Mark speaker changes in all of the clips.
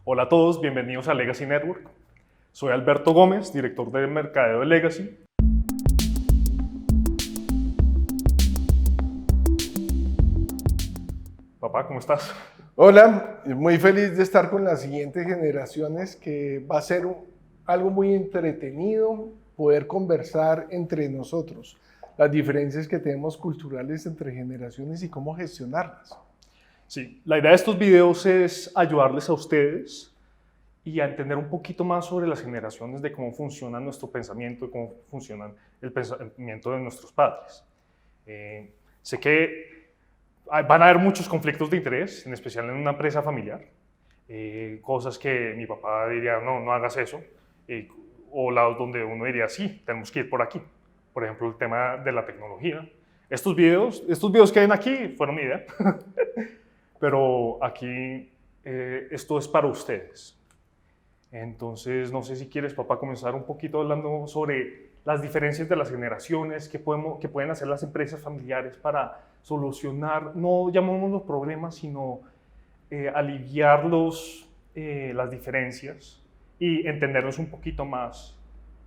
Speaker 1: Hola a todos, bienvenidos a Legacy Network. Soy Alberto Gómez, director de mercadeo de Legacy. Papá, ¿cómo estás?
Speaker 2: Hola, muy feliz de estar con las siguientes generaciones, que va a ser algo muy entretenido poder conversar entre nosotros, las diferencias que tenemos culturales entre generaciones y cómo gestionarlas.
Speaker 1: Sí, la idea de estos videos es ayudarles a ustedes y a entender un poquito más sobre las generaciones, de cómo funciona nuestro pensamiento y cómo funciona el pensamiento de nuestros padres. Sé que van a haber muchos conflictos de interés, en especial en una empresa familiar. Cosas que mi papá diría, no, no hagas eso. O lados donde uno diría, sí, tenemos que ir por aquí. Por ejemplo, el tema de la tecnología. Estos videos que ven aquí fueron mi idea. Pero aquí esto es para ustedes. Entonces, no sé si quieres, papá, comenzar un poquito hablando sobre las diferencias de las generaciones, que pueden hacer las empresas familiares para solucionar, no llamémoslos problemas, sino aliviar las diferencias y entendernos un poquito más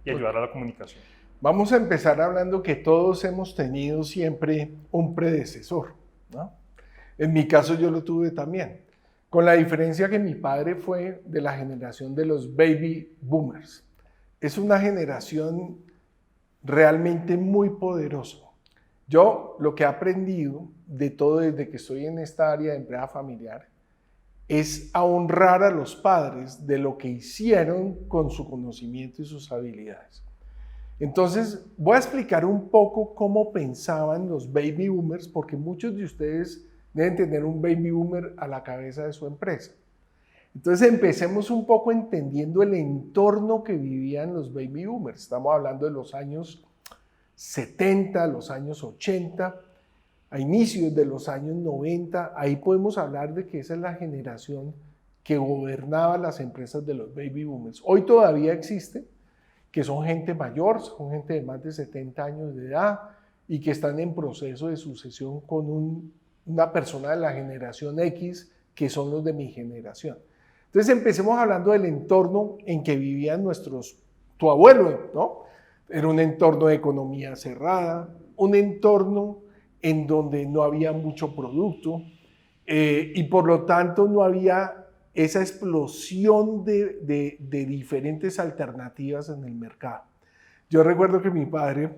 Speaker 1: y ayudar a la comunicación.
Speaker 2: Vamos a empezar hablando que todos hemos tenido siempre un predecesor, ¿no? En mi caso yo lo tuve también, con la diferencia que mi padre fue de la generación de los baby boomers. Es una generación realmente muy poderosa. Yo lo que he aprendido de todo desde que estoy en esta área de empresa familiar es a honrar a los padres de lo que hicieron con su conocimiento y sus habilidades. Entonces, voy a explicar un poco cómo pensaban los baby boomers, porque muchos de ustedes deben tener un baby boomer a la cabeza de su empresa. Entonces, empecemos un poco entendiendo el entorno que vivían los baby boomers. Estamos hablando de los años 70, los años 80, a inicios de los años 90. Ahí podemos hablar de que esa es la generación que gobernaba las empresas de los baby boomers. Hoy todavía existe, que son gente mayor, son gente de más de 70 años de edad y que están en proceso de sucesión con una persona de la generación X, que son los de mi generación. Entonces empecemos hablando del entorno en que vivían tu abuelo, ¿no? Era un entorno de economía cerrada, un entorno en donde no había mucho producto y por lo tanto no había esa explosión de diferentes alternativas en el mercado. Yo recuerdo que mi padre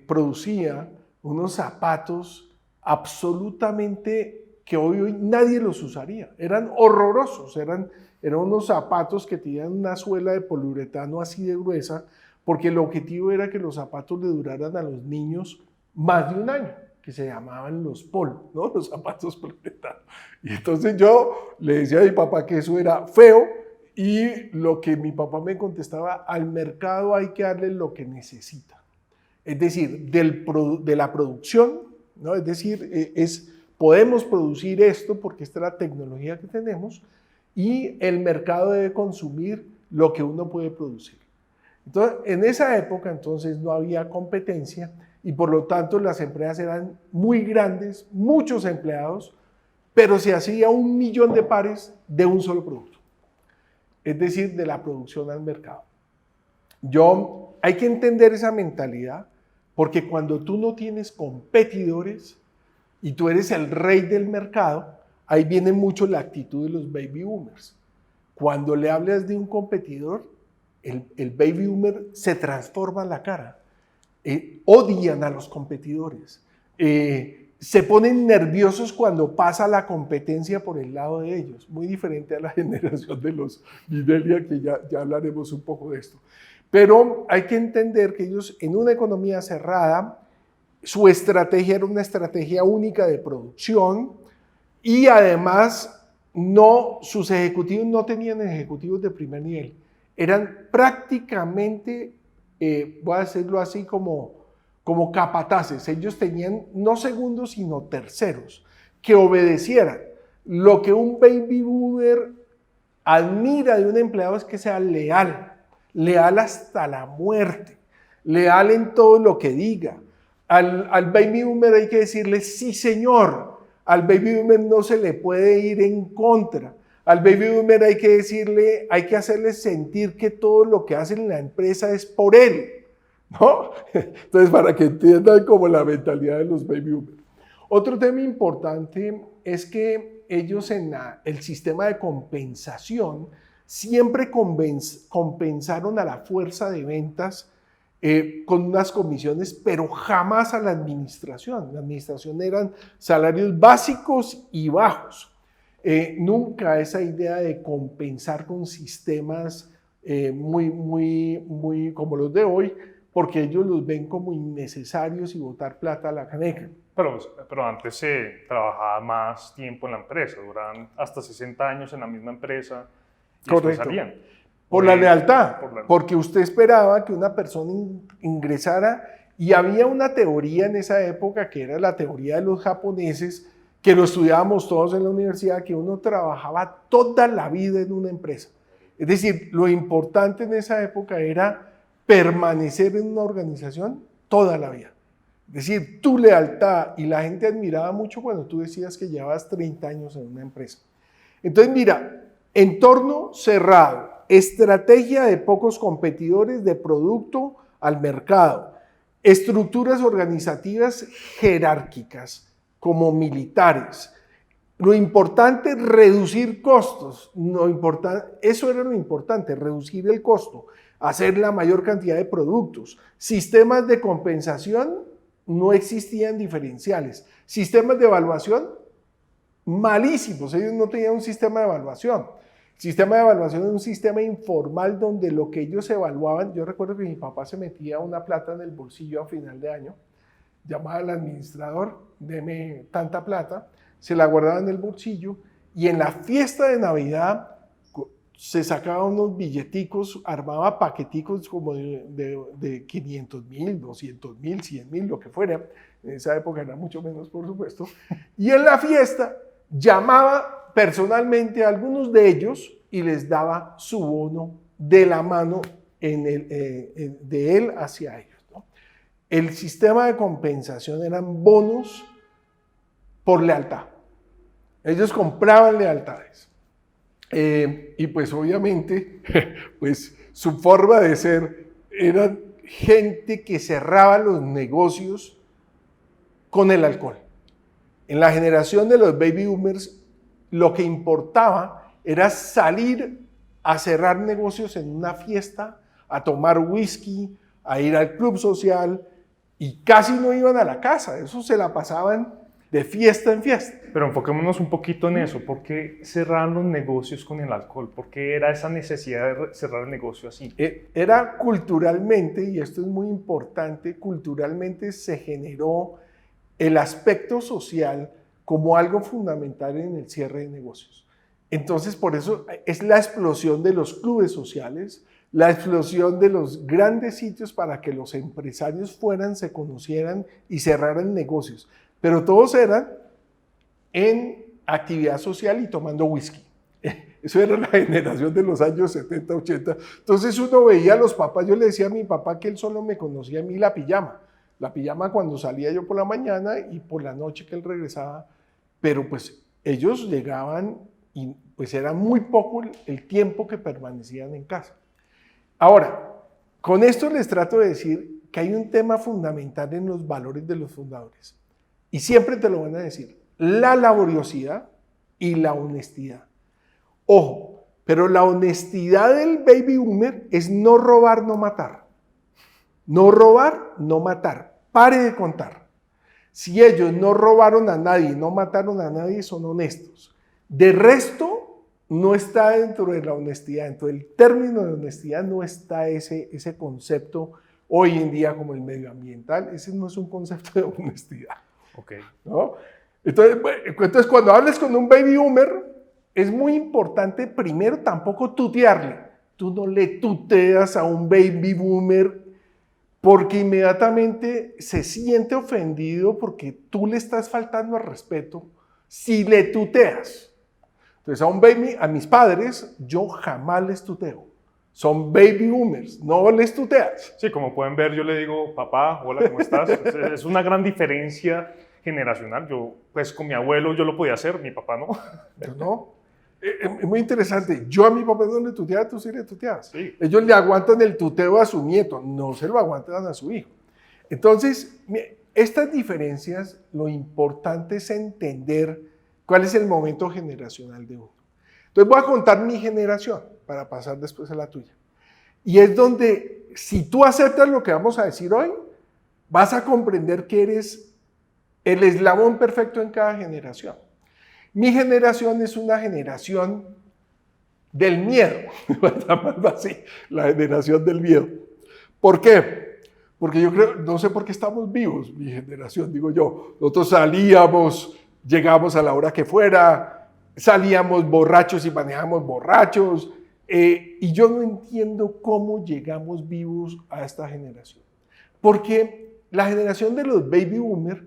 Speaker 2: producía unos zapatos absolutamente que hoy nadie los usaría. Eran horrorosos, eran unos zapatos que tenían una suela de poliuretano así de gruesa, porque el objetivo era que los zapatos le duraran a los niños más de un año, que se llamaban los polo, ¿no? Los zapatos poliuretano. Y entonces yo le decía a mi papá que eso era feo, y lo que mi papá me contestaba: al mercado hay que darle lo que necesita. Es decir, de la producción, ¿no? Es decir, podemos producir esto porque esta es la tecnología que tenemos, y el mercado debe consumir lo que uno puede producir. Entonces, en esa época entonces no había competencia y por lo tanto las empresas eran muy grandes, muchos empleados, pero se hacía 1.000.000 de pares de un solo producto, es decir, de la producción al mercado. Hay que entender esa mentalidad, porque cuando tú no tienes competidores y tú eres el rey del mercado, ahí viene mucho la actitud de los baby boomers. Cuando le hablas de un competidor, el baby boomer se transforma en la cara. Odian a los competidores. Se ponen nerviosos cuando pasa la competencia por el lado de ellos. Muy diferente a la generación de los millennials, que ya hablaremos un poco de esto. Pero hay que entender que ellos, en una economía cerrada, su estrategia era una estrategia única de producción, y además sus ejecutivos no tenían ejecutivos de primer nivel. Eran prácticamente, voy a decirlo así, como capataces. Ellos tenían no segundos, sino terceros, que obedecieran. Lo que un baby boomer admira de un empleado es que sea leal, leal hasta la muerte, leal en todo lo que diga. Al baby boomer hay que decirle sí señor, al baby boomer no se le puede ir en contra, Al baby boomer hay que decirle, hay que hacerle sentir que todo lo que hace en la empresa es por él, ¿no? Entonces, para que entiendan como la mentalidad de los baby boomers. Otro tema importante es que ellos en el sistema de compensación siempre compensaron a la fuerza de ventas con unas comisiones, pero jamás a la administración. La administración eran salarios básicos y bajos. Nunca esa idea de compensar con sistemas muy como los de hoy, porque ellos los ven como innecesarios y botar plata a la caneca.
Speaker 1: Pero antes se trabajaba más tiempo en la empresa, duraban hasta 60 años en la misma empresa y después salían.
Speaker 2: Por la lealtad, porque usted esperaba que una persona ingresara y había una teoría en esa época que era la teoría de los japoneses, que lo estudiábamos todos en la universidad, que uno trabajaba toda la vida en una empresa. Es decir, lo importante en esa época era permanecer en una organización toda la vida. Es decir, tu lealtad, y la gente admiraba mucho cuando tú decías que llevabas 30 años en una empresa. Entonces, mira, entorno cerrado, estrategia de pocos competidores de producto al mercado, estructuras organizativas jerárquicas como militares. Lo importante es reducir costos, eso era lo importante, reducir el costo, hacer la mayor cantidad de productos. Sistemas de compensación, no existían diferenciales. Sistemas de evaluación, malísimos, ellos no tenían un sistema de evaluación. El sistema de evaluación es un sistema informal donde lo que ellos evaluaban, yo recuerdo que mi papá se metía una plata en el bolsillo a final de año, llamaba al administrador, deme tanta plata, se la guardaba en el bolsillo y en la fiesta de Navidad se sacaba unos billeticos, armaba paqueticos como de 500,000, 200,000, 100,000, lo que fuera. En esa época era mucho menos, por supuesto. Y en la fiesta llamaba personalmente a algunos de ellos y les daba su bono de la mano de él hacia ellos, ¿no? El sistema de compensación eran bonos por lealtad. Ellos compraban lealtades. Y pues obviamente, pues su forma de ser era gente que cerraba los negocios con el alcohol. En la generación de los baby boomers, lo que importaba era salir a cerrar negocios en una fiesta, a tomar whisky, a ir al club social, y casi no iban a la casa, eso se la pasaban de fiesta en fiesta.
Speaker 1: Pero enfoquémonos un poquito en eso. ¿Por qué cerraron los negocios con el alcohol? ¿Por qué era esa necesidad de cerrar el negocio así?
Speaker 2: Era culturalmente, y esto es muy importante, culturalmente se generó el aspecto social como algo fundamental en el cierre de negocios. Entonces, por eso es la explosión de los clubes sociales, la explosión de los grandes sitios para que los empresarios fueran, se conocieran y cerraran negocios. Pero todos eran en actividad social y tomando whisky. Eso era la generación de los años 70, 80. Entonces uno veía a los papás, yo le decía a mi papá que él solo me conocía a mí la pijama. La pijama cuando salía yo por la mañana y por la noche que él regresaba. Pero pues ellos llegaban y pues era muy poco el tiempo que permanecían en casa. Ahora, con esto les trato de decir que hay un tema fundamental en los valores de los fundadores. Y siempre te lo van a decir, la laboriosidad y la honestidad. Ojo, pero la honestidad del baby boomer es no robar, no matar. No robar, no matar. Pare de contar. Si ellos no robaron a nadie, no mataron a nadie, son honestos. De resto, no está dentro de la honestidad, dentro del término de honestidad no está ese concepto hoy en día como el medioambiental. Ese no es un concepto de honestidad.
Speaker 1: Okay.
Speaker 2: ¿No? Entonces, cuando hables con un baby boomer, es muy importante primero tampoco tutearle. Tú no le tuteas a un baby boomer porque inmediatamente se siente ofendido porque tú le estás faltando al respeto si le tuteas. Entonces, a mis padres, yo jamás les tuteo. Son baby boomers, no les tuteas.
Speaker 1: Sí, como pueden ver, yo le digo, papá, hola, ¿cómo estás? Es una gran diferencia generacional. Yo, pues con mi abuelo yo lo podía hacer, mi papá no.
Speaker 2: Yo no. Es muy interesante. Yo a mi papá no le tuteaba, tú sí le tuteabas.
Speaker 1: Sí.
Speaker 2: Ellos le aguantan el tuteo a su nieto, no se lo aguantan a su hijo. Entonces, estas diferencias, lo importante es entender cuál es el momento generacional de uno. Entonces voy a contar mi generación para pasar después a la tuya. Y es donde, si tú aceptas lo que vamos a decir hoy, vas a comprender que eres el eslabón perfecto en cada generación. Mi generación es una generación del miedo, llamarlo así, la generación del miedo. ¿Por qué? Porque yo creo, no sé por qué estamos vivos, mi generación, digo yo. Nosotros salíamos, llegamos a la hora que fuera, salíamos borrachos y manejábamos borrachos, y yo no entiendo cómo llegamos vivos a esta generación. Porque la generación de los baby boomers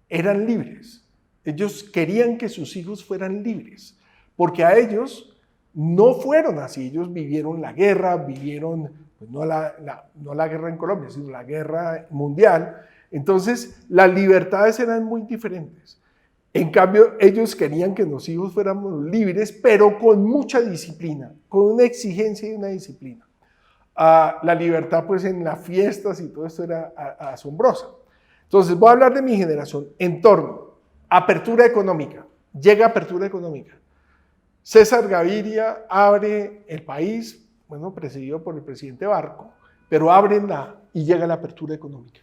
Speaker 2: eran libres. Ellos querían que sus hijos fueran libres, porque a ellos no fueron así. Ellos vivieron la guerra, vivieron, pues no la guerra en Colombia, sino la guerra mundial. Entonces, las libertades eran muy diferentes. En cambio, ellos querían que los hijos fuéramos libres, pero con mucha disciplina, con una exigencia y una disciplina. La libertad, pues en las fiestas y todo esto era asombrosa. Entonces, voy a hablar de mi generación. Entorno. Apertura económica, llega apertura económica. César Gaviria abre el país, bueno, presidido por el presidente Barco, pero abren y llega la apertura económica.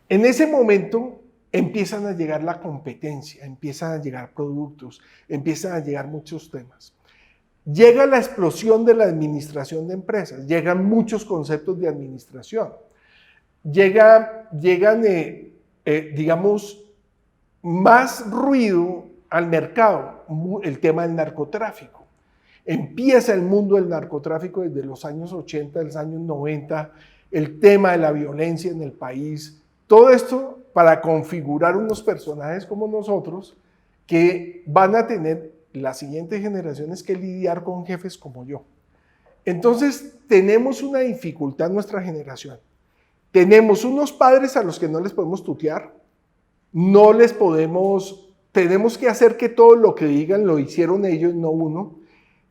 Speaker 2: En ese momento empiezan a llegar la competencia, empiezan a llegar productos, empiezan a llegar muchos temas. Llega la explosión de la administración de empresas, llegan muchos conceptos de administración, llegan, digamos, más ruido al mercado, el tema del narcotráfico. Empieza el mundo del narcotráfico desde los años 80, los años 90, el tema de la violencia en el país, todo esto para configurar unos personajes como nosotros que van a tener las siguientes generaciones que lidiar con jefes como yo. Entonces tenemos una dificultad en nuestra generación. Tenemos unos padres a los que no les podemos tutear, no les podemos, tenemos que hacer que todo lo que digan lo hicieron ellos, no uno.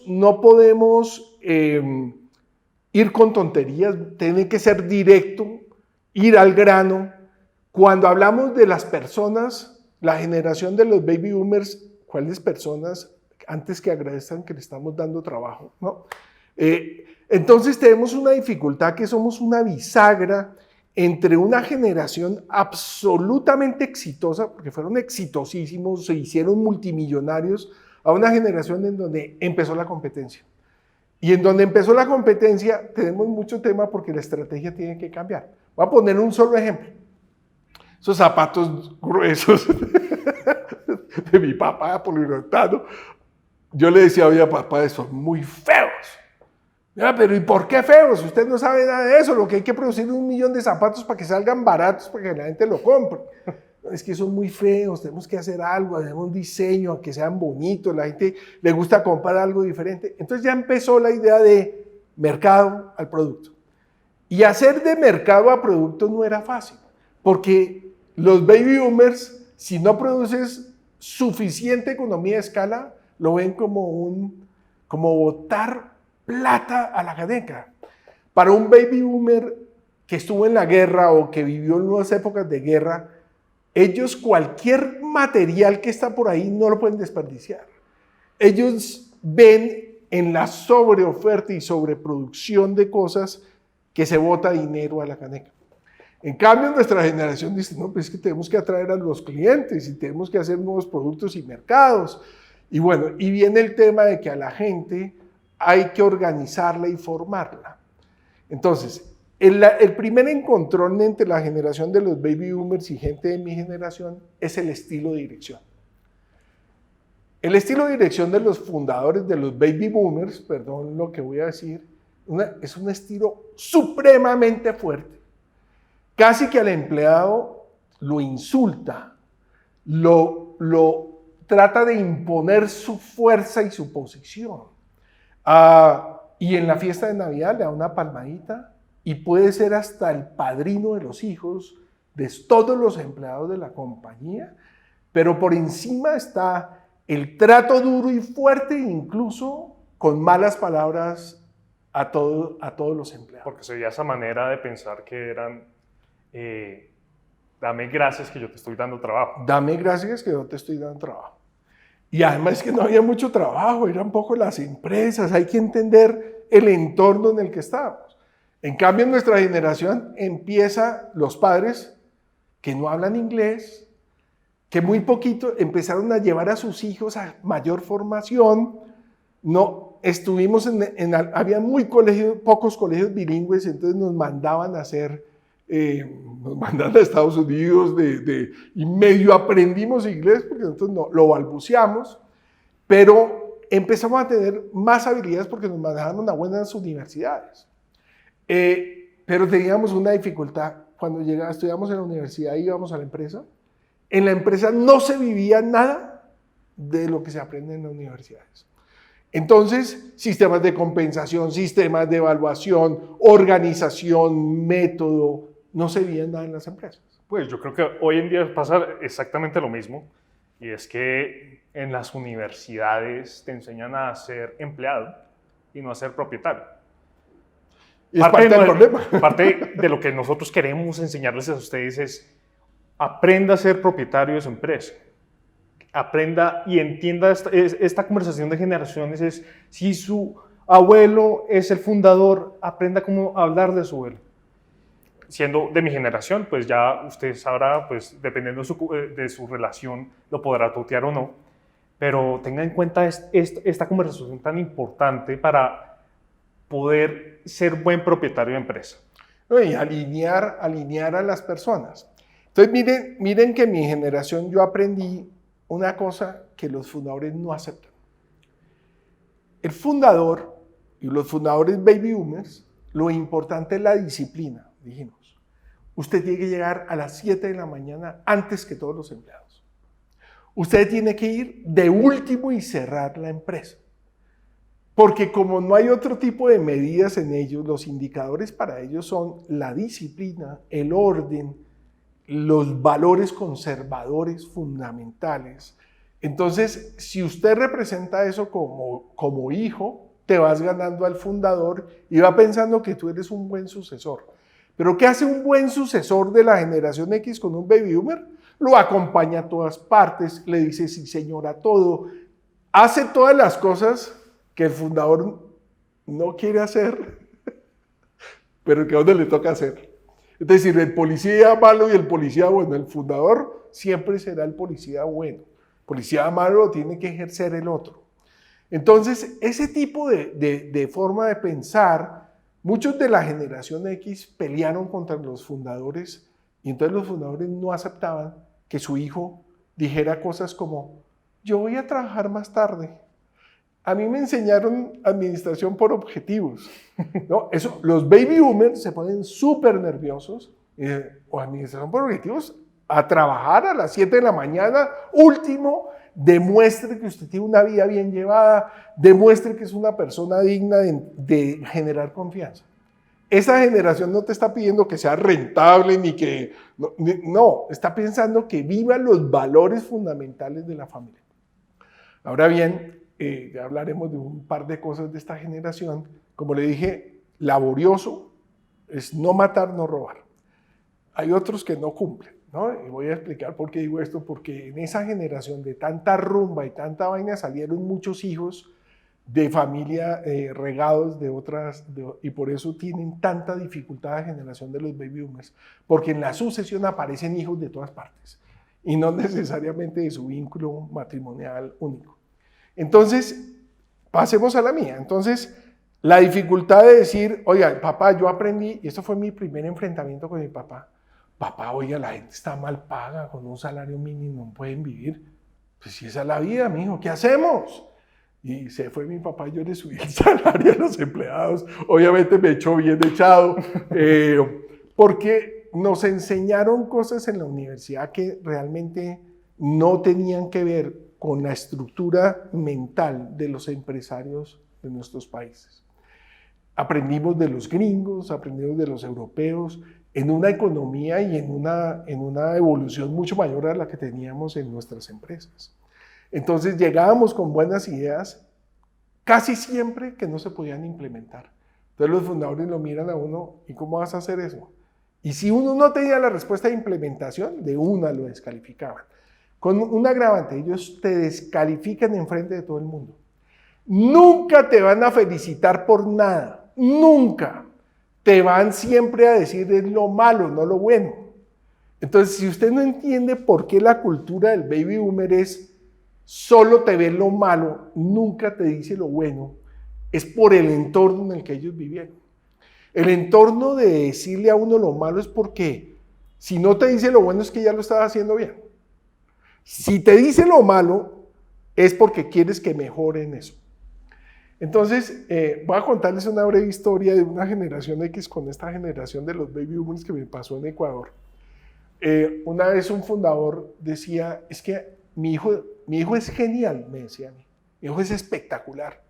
Speaker 2: No podemos ir con tonterías, tiene que ser directo, ir al grano. Cuando hablamos de las personas, la generación de los baby boomers, ¿cuáles personas? Antes que agradezcan que le estamos dando trabajo, ¿no? Entonces tenemos una dificultad que somos una bisagra entre una generación absolutamente exitosa, porque fueron exitosísimos, se hicieron multimillonarios, a una generación en donde empezó la competencia. Y en donde empezó la competencia tenemos mucho tema porque la estrategia tiene que cambiar. Voy a poner un solo ejemplo. Esos zapatos gruesos de mi papá poliuretano, yo le decía, oye papá, esos son muy feos. Ya, pero ¿y por qué feos? Usted no sabe nada de eso. Lo que hay que producir es 1 millón de zapatos para que salgan baratos, para que la gente lo compre. Es que son muy feos, tenemos que hacer algo, hacemos un diseño, que sean bonitos, la gente le gusta comprar algo diferente. Entonces ya empezó la idea de mercado al producto. Y hacer de mercado a producto no era fácil, porque los baby boomers, si no produces suficiente economía de escala, lo ven como botar plata a la caneca. Para un baby boomer que estuvo en la guerra o que vivió en unas épocas de guerra, ellos cualquier material que está por ahí no lo pueden desperdiciar. Ellos ven en la sobreoferta y sobreproducción de cosas que se bota dinero a la caneca. En cambio, nuestra generación dice, no, pues es que tenemos que atraer a los clientes y tenemos que hacer nuevos productos y mercados. Y bueno, y viene el tema de que a la gente hay que organizarla y formarla. Entonces, el primer encontrón entre la generación de los baby boomers y gente de mi generación es el estilo de dirección. El estilo de dirección de los fundadores de los baby boomers, perdón lo que voy a decir, es un estilo supremamente fuerte. Casi que al empleado lo insulta, lo trata de imponer su fuerza y su posición. Y en la fiesta de Navidad le da una palmadita y puede ser hasta el padrino de los hijos de todos los empleados de la compañía, pero por encima está el trato duro y fuerte, incluso con malas palabras a todos los empleados.
Speaker 1: Porque se veía esa manera de pensar que eran, dame gracias que yo te estoy dando trabajo.
Speaker 2: Dame gracias que yo te estoy dando trabajo. Y además es que no había mucho trabajo, eran poco las empresas, hay que entender el entorno en el que estábamos. En cambio, en nuestra generación empieza los padres que no hablan inglés, que muy poquito empezaron a llevar a sus hijos a mayor formación. No, estuvimos había pocos colegios bilingües, entonces nos mandaban a hacer, nos mandaban a Estados Unidos y medio aprendimos inglés porque nosotros no, lo balbuceamos, pero empezamos a tener más habilidades porque nos mandaban a buenas universidades. Pero teníamos una dificultad. Cuando estudiamos en la universidad y íbamos a la empresa, en la empresa no se vivía nada de lo que se aprende en las universidades. Entonces, sistemas de compensación, sistemas de evaluación, organización, método, no se veía nada en las empresas.
Speaker 1: Pues yo creo que hoy en día pasa exactamente lo mismo, y es que en las universidades te enseñan a ser empleado y no a ser propietario.
Speaker 2: Y es parte del problema.
Speaker 1: Parte de lo que nosotros queremos enseñarles a ustedes es: aprenda a ser propietario de su empresa. Aprenda y entienda esta conversación de generaciones. Si su abuelo es el fundador, aprenda cómo hablar de su abuelo. Siendo de mi generación, pues ya usted sabrá, pues dependiendo de su relación, lo podrá tutear o no. Pero tenga en cuenta esta conversación tan importante para poder ser buen propietario de empresa.
Speaker 2: Y alinear a las personas. Entonces, miren que en mi generación yo aprendí una cosa que los fundadores no aceptan. El fundador y los fundadores baby boomers, lo importante es la disciplina, dijimos. Usted tiene que llegar a las 7 de la mañana antes que todos los empleados. Usted tiene que ir de último y cerrar la empresa. Porque como no hay otro tipo de medidas en ellos, los indicadores para ellos son la disciplina, el orden, los valores conservadores fundamentales. Entonces, si usted representa eso como hijo, te vas ganando al fundador y va pensando que tú eres un buen sucesor. Pero ¿qué hace un buen sucesor de la generación X con un baby boomer? Lo acompaña a todas partes, le dice sí señor a todo, hace todas las cosas que el fundador no quiere hacer, pero que a uno le toca hacer. Es decir, el policía malo y el policía bueno, el fundador siempre será el policía bueno. El policía malo tiene que ejercer el otro. Entonces, ese tipo de forma de pensar, muchos de la generación X pelearon contra los fundadores y entonces los fundadores no aceptaban que su hijo dijera cosas como: yo voy a trabajar más tarde. A mí me enseñaron administración por objetivos, ¿no? Los baby boomers se ponen súper nerviosos, o administración por objetivos, a trabajar a las 7 de la mañana, último, demuestre que usted tiene una vida bien llevada, demuestre que es una persona digna de generar confianza. Esa generación no te está pidiendo que sea rentable ni que... No, está pensando que viva los valores fundamentales de la familia. Ahora bien, ya hablaremos de un par de cosas de esta generación. Como le dije, laborioso es no matar, no robar. Hay otros que no cumplen, ¿no? Y voy a explicar por qué digo esto, porque en esa generación de tanta rumba y tanta vaina salieron muchos hijos de familia regados de otras, y por eso tienen tanta dificultad la generación de los baby boomers, porque en la sucesión aparecen hijos de todas partes, y no necesariamente de su vínculo matrimonial único. Entonces, pasemos a la mía. Entonces, la dificultad de decir: oiga, papá, yo aprendí, y esto fue mi primer enfrentamiento con mi papá. Papá, oiga, la gente está mal paga, con un salario mínimo no pueden vivir. Pues si esa es la vida, mijo, ¿qué hacemos? Y se fue mi papá, yo le subí el salario a los empleados. Obviamente me echó bien echado, porque nos enseñaron cosas en la universidad que realmente no tenían que ver con la estructura mental de los empresarios de nuestros países. Aprendimos de los gringos, aprendimos de los europeos, en una economía y en una evolución mucho mayor a la que teníamos en nuestras empresas. Entonces llegábamos con buenas ideas, casi siempre que no se podían implementar. Entonces los fundadores lo miran a uno, ¿y cómo vas a hacer eso? Y si uno no tenía la respuesta de implementación, de una lo descalificaban. Con un agravante, ellos te descalifican enfrente de todo el mundo. Nunca te van a felicitar por nada, nunca. Te van siempre a decir es lo malo, no lo bueno. Entonces, si usted no entiende por qué la cultura del baby boomer es solo te ve lo malo, nunca te dice lo bueno, es por el entorno en el que ellos vivieron. El entorno de decirle a uno lo malo es porque si no te dice lo bueno es que ya lo estás haciendo bien. Si te dice lo malo es porque quieres que mejore en eso. Entonces, voy a contarles una breve historia de una generación X con esta generación de los baby boomers que me pasó en Ecuador. Una vez un fundador decía, es que mi hijo es genial, me decía a mí. Mi hijo es espectacular,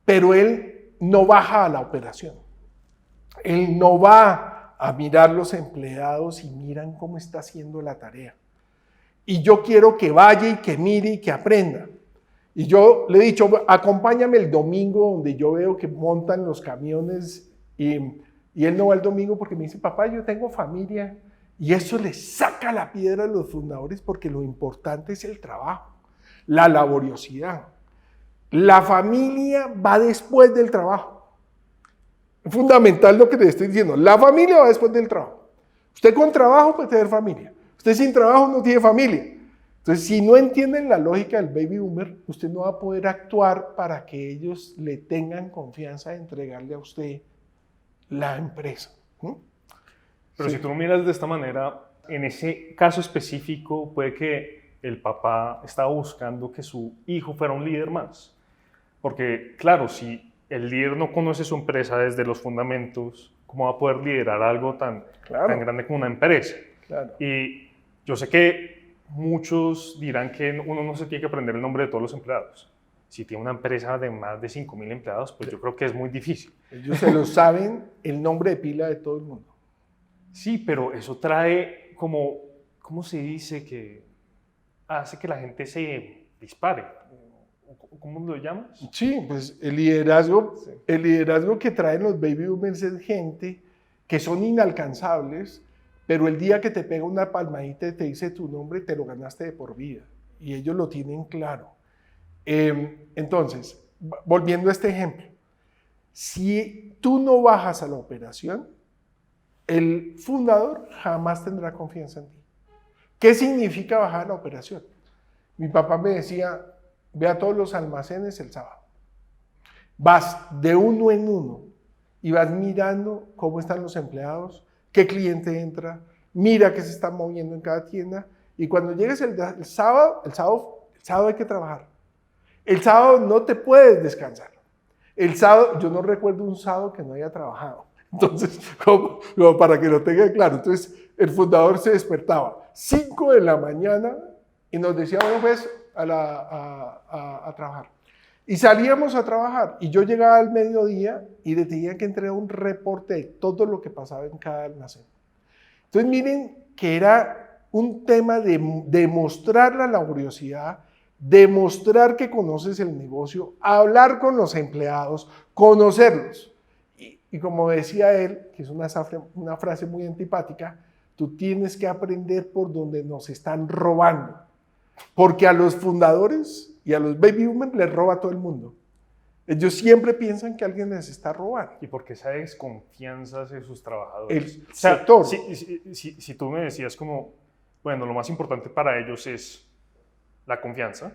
Speaker 2: pero él no baja a la operación. Él no va a mirar los empleados y miran cómo está haciendo la tarea. Y yo quiero que vaya y que mire y que aprenda. Y yo le he dicho, acompáñame el domingo donde yo veo que montan los camiones y él no va el domingo porque me dice, papá, yo tengo familia. Y eso le saca la piedra a los fundadores porque lo importante es el trabajo, la laboriosidad. La familia va después del trabajo. Es fundamental lo que le estoy diciendo. La familia va después del trabajo. Usted con trabajo puede tener familia. Usted sin trabajo no tiene familia. Entonces, si no entienden la lógica del baby boomer, usted no va a poder actuar para que ellos le tengan confianza de entregarle a usted la empresa.
Speaker 1: Pero sí. Si tú lo miras de esta manera, en ese caso específico puede que el papá estaba buscando que su hijo fuera un líder más. Porque, claro, si el líder no conoce su empresa desde los fundamentos, ¿cómo va a poder liderar algo tan grande como una empresa?
Speaker 2: Claro.
Speaker 1: Y yo sé que muchos dirán que uno no se tiene que aprender el nombre de todos los empleados. Si tiene una empresa de más de 5.000 empleados, pues yo creo que es muy difícil.
Speaker 2: Ellos se lo saben el nombre de pila de todo el mundo.
Speaker 1: Sí, pero eso trae como, ¿cómo se dice? Que hace que la gente se dispare. ¿Cómo lo llamas?
Speaker 2: Sí, pues el liderazgo que traen los baby boomers es gente que son inalcanzables, pero el día que te pega una palmadita y te dice tu nombre, te lo ganaste de por vida. Y ellos lo tienen claro. Entonces, volviendo a este ejemplo, si tú no bajas a la operación, el fundador jamás tendrá confianza en ti. ¿Qué significa bajar a la operación? Mi papá me decía, ve a todos los almacenes el sábado. Vas de uno en uno y vas mirando cómo están los empleados, qué cliente entra, mira qué se está moviendo en cada tienda. Y cuando llegues el sábado hay que trabajar. El sábado no te puedes descansar. El sábado, yo no recuerdo un sábado que no haya trabajado. Entonces, como para que lo tengan claro. Entonces, el fundador se despertaba 5 de la mañana y nos decía, bueno, pues, a trabajar. Y salíamos a trabajar. Y yo llegaba al mediodía y le tenía que entregar un reporte de todo lo que pasaba en cada almacén. Entonces, miren que era un tema de demostrar la laboriosidad, demostrar que conoces el negocio, hablar con los empleados, conocerlos. Y como decía él, que es una frase muy antipática, tú tienes que aprender por donde nos están robando. Porque a los fundadores y a los baby boomers les roba todo el mundo. Ellos siempre piensan que alguien les está robando.
Speaker 1: Y porque esa desconfianza de sus trabajadores.
Speaker 2: El sector.
Speaker 1: Si tú me decías como, bueno, lo más importante para ellos es la confianza.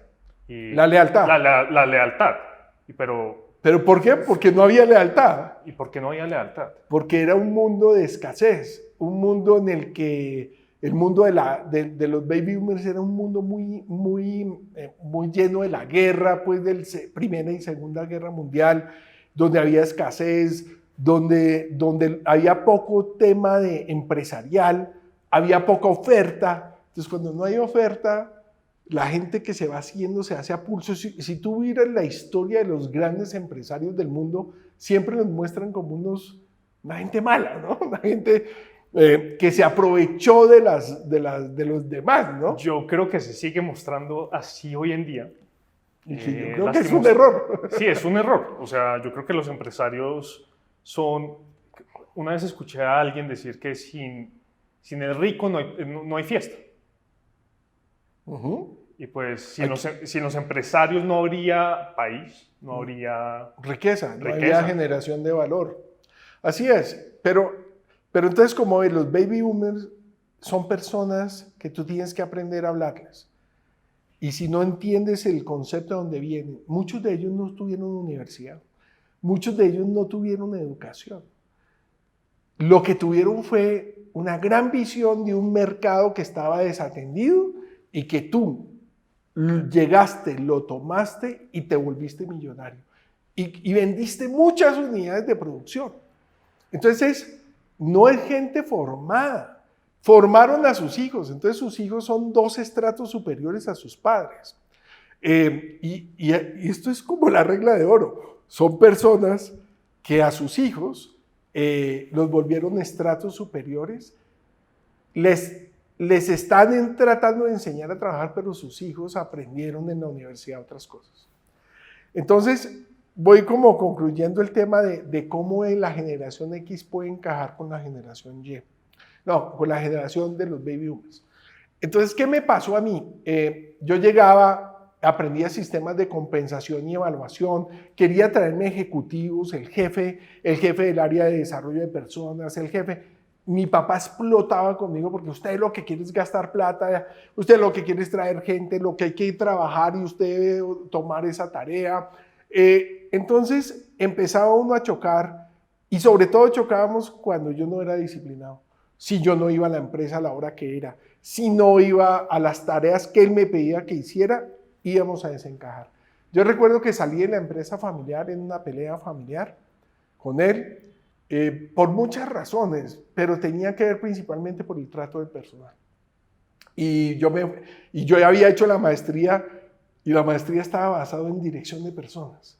Speaker 1: Y
Speaker 2: la lealtad.
Speaker 1: La lealtad.
Speaker 2: ¿Pero por qué? Porque no había lealtad.
Speaker 1: ¿Y por qué no había lealtad?
Speaker 2: Porque era un mundo de escasez, un mundo en el que el mundo de los baby boomers era un mundo muy lleno de la guerra, pues de Primera y Segunda Guerra Mundial, donde había escasez, donde había poco tema de empresarial, había poca oferta. Entonces, cuando no hay oferta, la gente que se va haciendo se hace a pulso. Si tú miras la historia de los grandes empresarios del mundo, siempre los muestran como una gente mala, ¿no? Una gente que se aprovechó de los demás, ¿no?
Speaker 1: Yo creo que se sigue mostrando así hoy en día.
Speaker 2: Y yo creo que es un error.
Speaker 1: Sí, es un error. O sea, yo creo que los empresarios son... Una vez escuché a alguien decir que sin el rico no hay fiesta. Y pues sin los empresarios no habría país, no habría
Speaker 2: riqueza, no habría generación de valor. Así es, pero entonces como ves, los baby boomers son personas que tú tienes que aprender a hablarles. Y si no entiendes el concepto de dónde vienen, muchos de ellos no tuvieron universidad, muchos de ellos no tuvieron educación. Lo que tuvieron fue una gran visión de un mercado que estaba desatendido y que tú llegaste, lo tomaste y te volviste millonario. Y vendiste muchas unidades de producción. Entonces, no es gente formada. Formaron a sus hijos, entonces sus hijos son 2 estratos superiores a sus padres. Y esto es como la regla de oro. Son personas que a sus hijos los volvieron estratos superiores, les están tratando de enseñar a trabajar, pero sus hijos aprendieron en la universidad otras cosas. Entonces, voy como concluyendo el tema de cómo la generación X puede encajar con la generación Y. No, con la generación de los baby boomers. Entonces, ¿qué me pasó a mí? Yo llegaba, aprendía sistemas de compensación y evaluación, quería traerme ejecutivos, el jefe del área de desarrollo de personas, el jefe. Mi papá explotaba conmigo porque usted lo que quiere es gastar plata, usted lo que quiere es traer gente, lo que hay que trabajar y usted debe tomar esa tarea. Entonces empezaba uno a chocar y sobre todo chocábamos cuando yo no era disciplinado. Si yo no iba a la empresa a la hora que era, si no iba a las tareas que él me pedía que hiciera, íbamos a desencajar. Yo recuerdo que salí de la empresa familiar en una pelea familiar con él por muchas razones, pero tenía que ver principalmente por el trato del personal. Y yo ya había hecho la maestría y la maestría estaba basada en dirección de personas.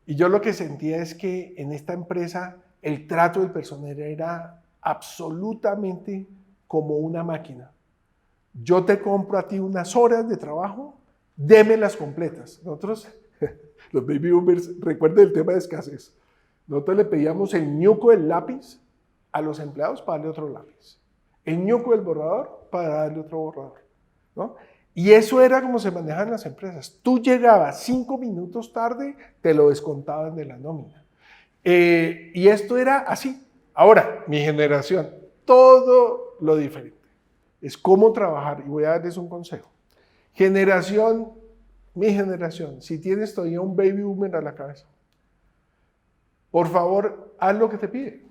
Speaker 2: Y yo lo que sentía es que en esta empresa el trato del personal era absolutamente como una máquina. Yo te compro a ti unas horas de trabajo, démelas completas. Nosotros, los baby boomers, recuerden el tema de escasez. Nosotros le pedíamos el ñuco del lápiz a los empleados para darle otro lápiz. El ñuco del borrador para darle otro borrador, ¿no? Y eso era como se manejan las empresas. Tú llegabas 5 minutos tarde, te lo descontaban de la nómina. Y esto era así. Ahora, mi generación, todo lo diferente. Es cómo trabajar. Y voy a darles un consejo. Mi generación, si tienes todavía un baby boomer a la cabeza, por favor, haz lo que te pide.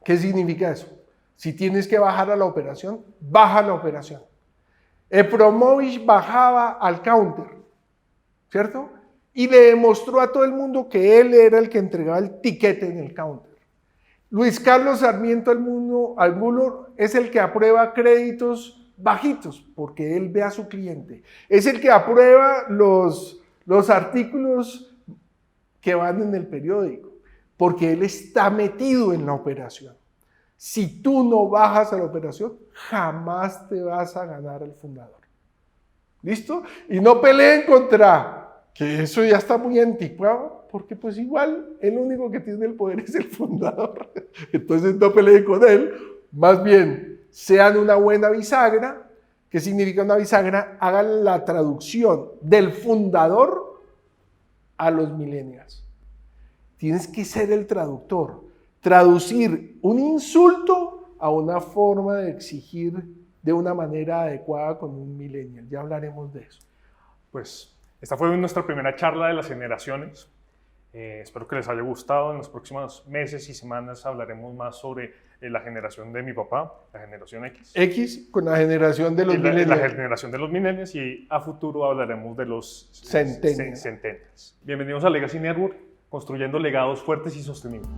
Speaker 2: ¿Qué significa eso? Si tienes que bajar a la operación, baja a la operación. Epromovich bajaba al counter, ¿cierto? Y le demostró a todo el mundo que él era el que entregaba el tiquete en el counter. Luis Carlos Sarmiento Angulo es el que aprueba créditos bajitos, porque él ve a su cliente. Es el que aprueba los artículos que van en el periódico, porque él está metido en la operación. Si tú no bajas a la operación, jamás te vas a ganar al fundador. ¿Listo? Y no peleen contra, que eso ya está muy anticuado, porque pues igual el único que tiene el poder es el fundador. Entonces no peleen con él, más bien sean una buena bisagra. ¿Qué significa una bisagra? Hagan la traducción del fundador a los millennials. Tienes que ser el traductor. Traducir un insulto a una forma de exigir de una manera adecuada con un millennial. Ya hablaremos de eso.
Speaker 1: Pues esta fue nuestra primera charla de las generaciones. Espero que les haya gustado. En los próximos meses y semanas hablaremos más sobre la generación de mi papá, la generación X.
Speaker 2: X con la generación de los millennials.
Speaker 1: La generación de los millennials, y a futuro hablaremos de los
Speaker 2: centennials.
Speaker 1: Bienvenidos a Legacy Network, construyendo legados fuertes y sostenibles.